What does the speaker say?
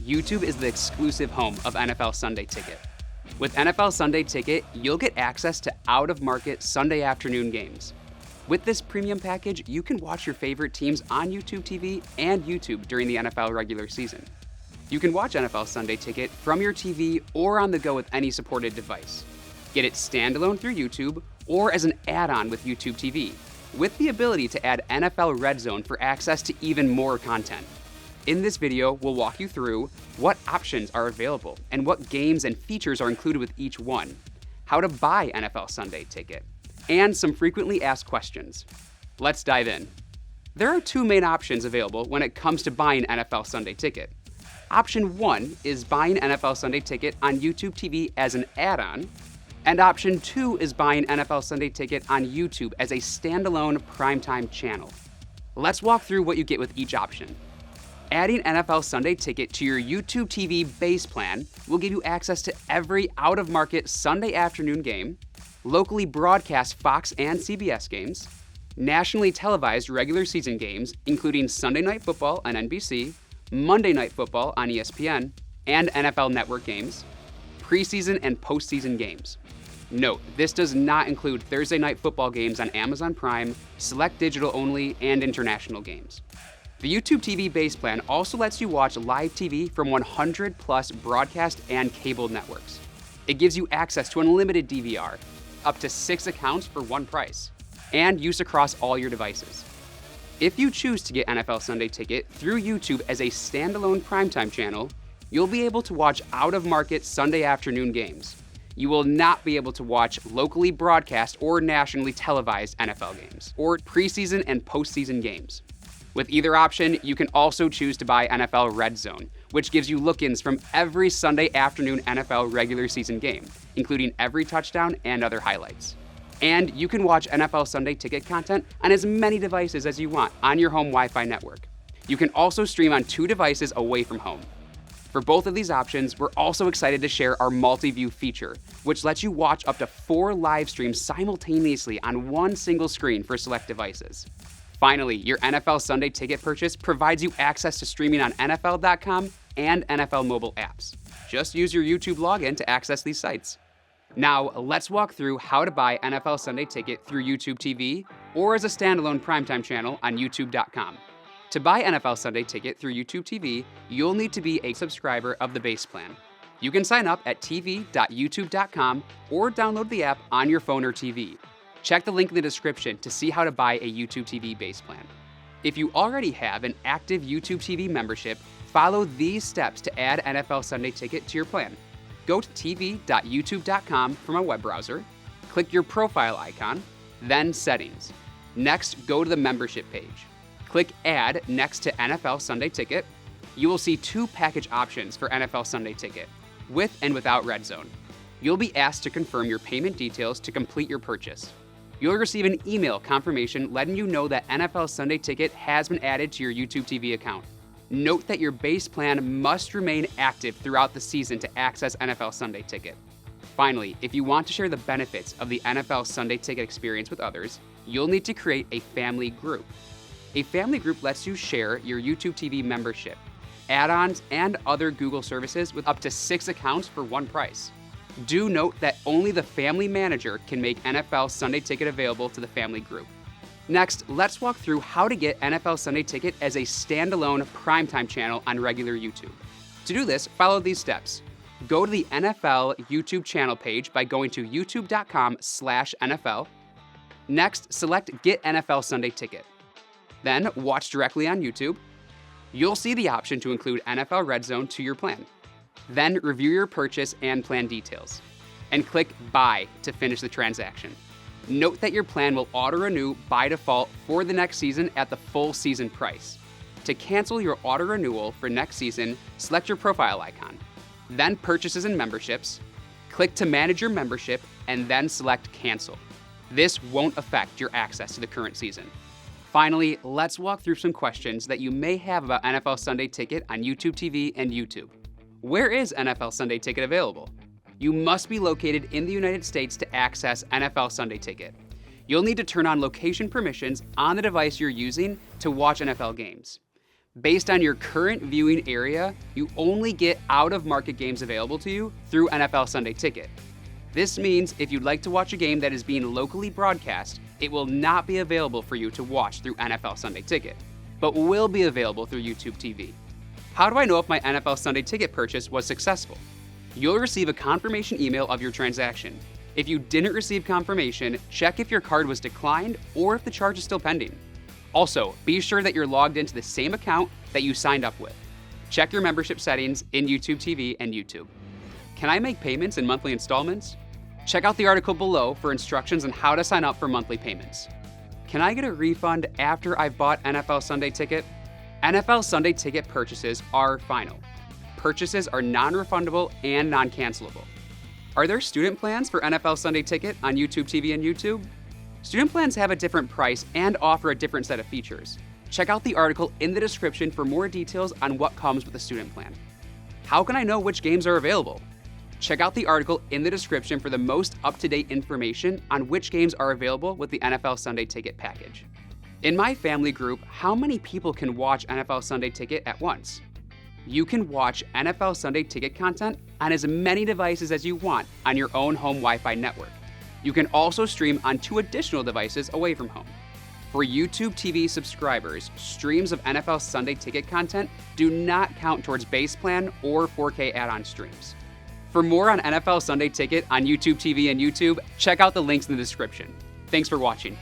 YouTube is the exclusive home of NFL Sunday Ticket. With NFL Sunday Ticket, you'll get access to out-of-market Sunday afternoon games. With this premium package, you can watch your favorite teams on YouTube TV and YouTube during the NFL regular season. You can watch NFL Sunday Ticket from your TV or on the go with any supported device. Get it standalone through YouTube or as an add-on with YouTube TV, with the ability to add NFL Red Zone for access to even more content. In this video, we'll walk you through what options are available and what games and features are included with each one, how to buy NFL Sunday Ticket, and some frequently asked questions. Let's dive in. There are two main options available when it comes to buying NFL Sunday Ticket. Option 1 is buying NFL Sunday Ticket on YouTube TV as an add-on, and option 2 is buying NFL Sunday Ticket on YouTube as a standalone Primetime Channel. Let's walk through what you get with each option. Adding NFL Sunday Ticket to your YouTube TV base plan will give you access to every out-of-market Sunday afternoon game, locally broadcast Fox and CBS games, nationally televised regular season games, including Sunday Night Football on NBC, Monday Night Football on ESPN, and NFL Network games, preseason and postseason games. Note, this does not include Thursday Night Football games on Amazon Prime, select digital only, and international games. The YouTube TV base plan also lets you watch live TV from 100 plus broadcast and cable networks. It gives you access to unlimited DVR, up to 6 accounts for one price, and use across all your devices. If you choose to get NFL Sunday Ticket through YouTube as a standalone primetime channel, you'll be able to watch out-of-market Sunday afternoon games. You will not be able to watch locally broadcast or nationally televised NFL games, or preseason and postseason games. With either option, you can also choose to buy NFL Red Zone, which gives you look-ins from every Sunday afternoon NFL regular season game, including every touchdown and other highlights. And you can watch NFL Sunday Ticket content on as many devices as you want on your home Wi-Fi network. You can also stream on 2 devices away from home. For both of these options, we're also excited to share our multi-view feature, which lets you watch up to 4 live streams simultaneously on one single screen for select devices. Finally, your NFL Sunday Ticket purchase provides you access to streaming on NFL.com and NFL mobile apps. Just use your YouTube login to access these sites. Now, let's walk through how to buy NFL Sunday Ticket through YouTube TV or as a standalone primetime channel on YouTube.com. To buy NFL Sunday Ticket through YouTube TV, you'll need to be a subscriber of the base plan. You can sign up at tv.youtube.com or download the app on your phone or TV. Check the link in the description to see how to buy a YouTube TV base plan. If you already have an active YouTube TV membership, follow these steps to add NFL Sunday Ticket to your plan. Go to tv.youtube.com from a web browser, click your profile icon, then Settings. Next, go to the membership page. Click Add next to NFL Sunday Ticket. You will see 2 package options for NFL Sunday Ticket, with and without Red Zone. You'll be asked to confirm your payment details to complete your purchase. You'll receive an email confirmation letting you know that NFL Sunday Ticket has been added to your YouTube TV account. Note that your base plan must remain active throughout the season to access NFL Sunday Ticket. Finally, if you want to share the benefits of the NFL Sunday Ticket experience with others, you'll need to create a family group. A family group lets you share your YouTube TV membership, add-ons, and other Google services with up to 6 accounts for one price. Do note that only the family manager can make NFL Sunday Ticket available to the family group. Next, let's walk through how to get NFL Sunday Ticket as a standalone primetime channel on regular YouTube. To do this, follow these steps. Go to the NFL YouTube channel page by going to youtube.com/NFL. Next, select Get NFL Sunday Ticket. Then, watch directly on YouTube. You'll see the option to include NFL Red Zone to your plan. Then, review your purchase and plan details. And click Buy to finish the transaction. Note that your plan will auto-renew by default for the next season at the full season price. To cancel your auto-renewal for next season, select your profile icon. Then Purchases and Memberships. Click to manage your membership and then select Cancel. This won't affect your access to the current season. Finally, let's walk through some questions that you may have about NFL Sunday Ticket on YouTube TV and YouTube. Where is NFL Sunday Ticket available? You must be located in the United States to access NFL Sunday Ticket. You'll need to turn on location permissions on the device you're using to watch NFL games. Based on your current viewing area, you only get out-of-market games available to you through NFL Sunday Ticket. This means if you'd like to watch a game that is being locally broadcast, it will not be available for you to watch through NFL Sunday Ticket, but will be available through YouTube TV. How do I know if my NFL Sunday Ticket purchase was successful? You'll receive a confirmation email of your transaction. If you didn't receive confirmation, check if your card was declined or if the charge is still pending. Also, be sure that you're logged into the same account that you signed up with. Check your membership settings in YouTube TV and YouTube. Can I make payments in monthly installments? Check out the article below for instructions on how to sign up for monthly payments. Can I get a refund after I've bought NFL Sunday Ticket? NFL Sunday Ticket purchases are final. Purchases are non-refundable and non-cancelable. Are there student plans for NFL Sunday Ticket on YouTube TV and YouTube? Student plans have a different price and offer a different set of features. Check out the article in the description for more details on what comes with a student plan. How can I know which games are available? Check out the article in the description for the most up-to-date information on which games are available with the NFL Sunday Ticket package. In my family group, how many people can watch NFL Sunday Ticket at once? You can watch NFL Sunday Ticket content on as many devices as you want on your own home Wi-Fi network. You can also stream on 2 additional devices away from home. For YouTube TV subscribers, streams of NFL Sunday Ticket content do not count towards base plan or 4K add-on streams. For more on NFL Sunday Ticket on YouTube TV and YouTube, check out the links in the description. Thanks for watching.